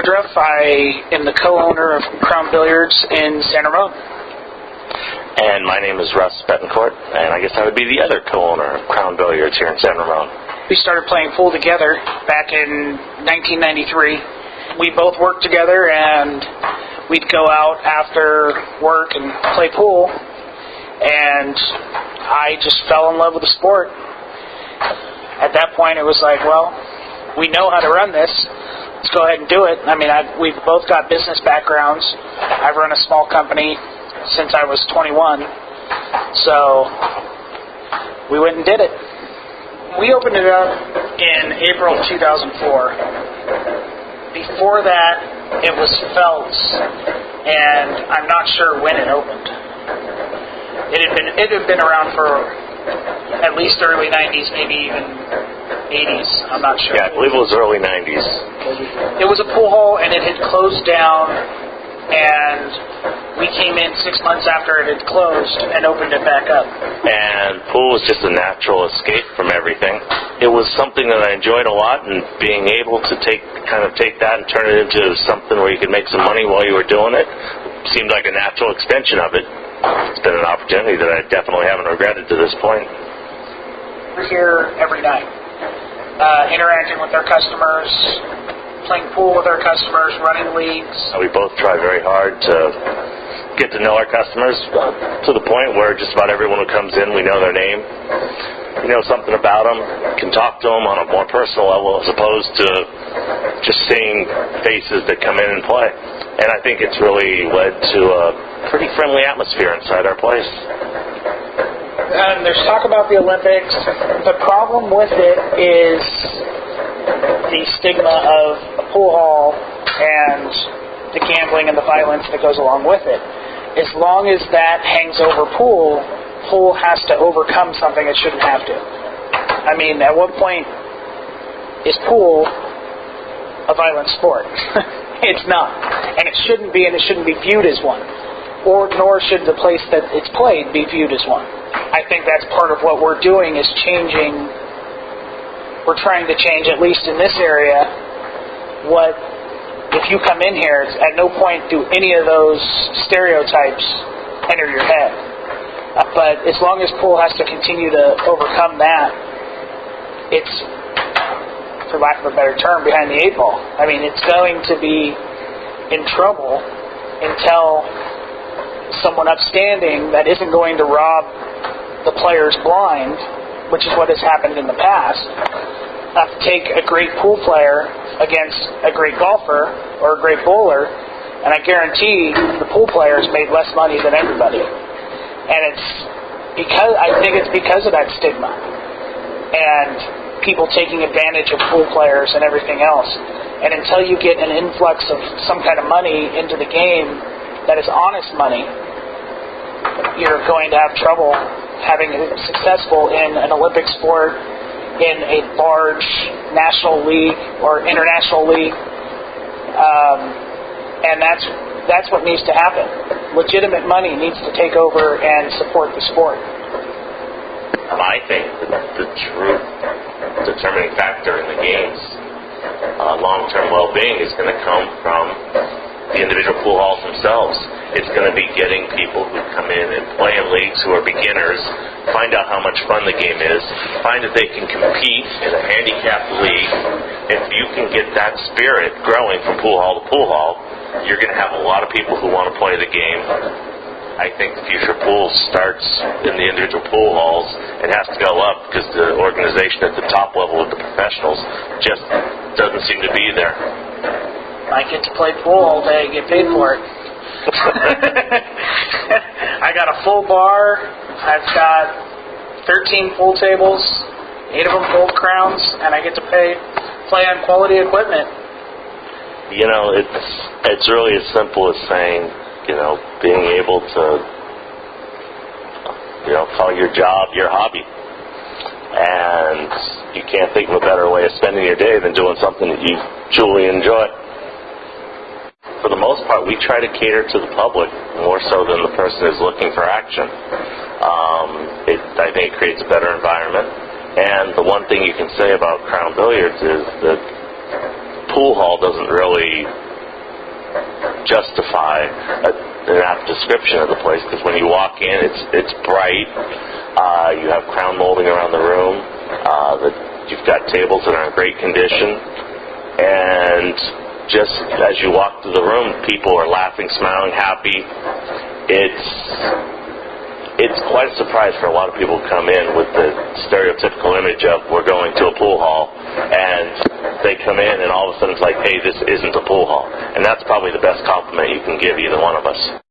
Woodruff. I am the co-owner of Crown Billiards in Santa Ramon. And my name is Russ Betancourt, and I guess I would be the other co-owner of Crown Billiards here in Santa Ramon. We started playing pool together back in 1993. We both worked together, and we'd go out after work and play pool, and I just fell in love with the sport. At that point, it was like, well, we know how to run this. Let's go ahead and do it. I mean, we've both got business backgrounds. I've run a small company since I was 21, so we went and did it. We opened it up in April 2004. Before that, it was Felt's, and I'm not sure when it opened. It had been around for at least early 90s, maybe even 80s. I'm not sure. Yeah, I believe it was early 90s. It was a pool hall, and it had closed down, and we came in 6 months after it had closed and opened it back up. And pool was just a natural escape from everything. It was something that I enjoyed a lot, and being able to take that and turn it into something where you could make some money while you were doing it seemed like a natural extension of it. It's been an opportunity that I definitely haven't regretted to this point. We're here every night, interacting with our customers, playing pool with our customers, running leagues. We both try very hard to get to know our customers to the point where just about everyone who comes in, we know their name. We know something about them, can talk to them on a more personal level as opposed to just seeing faces that come in and play. And I think it's really led to a pretty friendly atmosphere inside our place. There's talk about the Olympics. The problem with it is the stigma of a pool hall and the gambling and the violence that goes along with it. As long as that hangs over pool has to overcome something it shouldn't have to. I mean, at what point is pool a violent sport? It's not. And it shouldn't be, and it shouldn't be viewed as one. Nor should the place that it's played be viewed as one. I think that's part of what we're doing is changing. We're trying to change, at least in this area, if you come in here, at no point do any of those stereotypes enter your head. But as long as pool has to continue to overcome that, it's, for lack of a better term, behind the eight ball. I mean, it's going to be in trouble until someone upstanding that isn't going to rob the players blind, which is what has happened in the past, take a great pool player against a great golfer or a great bowler, and I guarantee the pool players made less money than everybody. And I think it's because of that stigma and people taking advantage of pool players and everything else. And until you get an influx of some kind of money into the game that is honest money, you're going to have trouble having it successful in an Olympic sport, in a large national league or international league. And that's what needs to happen. Legitimate money needs to take over and support the sport. I think that the true determining factor in the game's long-term well-being is going to come from the individual pool halls themselves. It's going to be getting people who come in and play in leagues who are beginners, find out how much fun the game is, find that they can compete in a handicapped league. If you can get that spirit growing from pool hall to pool hall, you're going to have a lot of people who want to play the game. I think the future pool starts in the individual pool halls and has to go up because the organization at the top level of the professionals just doesn't seem to be there. I get to play pool all day and get paid for it. I got a full bar. I've got 13 pool tables, 8 of them gold crowns, and I get to play on quality equipment. You know, it's really as simple as saying, being able to, call your job your hobby. And you can't think of a better way of spending your day than doing something that you truly enjoy. For the most part, we try to cater to the public more so than the person who's looking for action. I think it creates a better environment. And the one thing you can say about Crown Billiards is that pool hall doesn't really justify an apt description of the place, because when you walk in, it's bright. You have crown molding around the room. You've got tables that are in great condition, and just as you walk through the room, people are laughing, smiling, happy. It's quite a surprise for a lot of people who come in with the stereotypical image of we're going to a pool hall, and they come in and all of a sudden it's like, hey, this isn't a pool hall. And that's probably the best compliment you can give either one of us.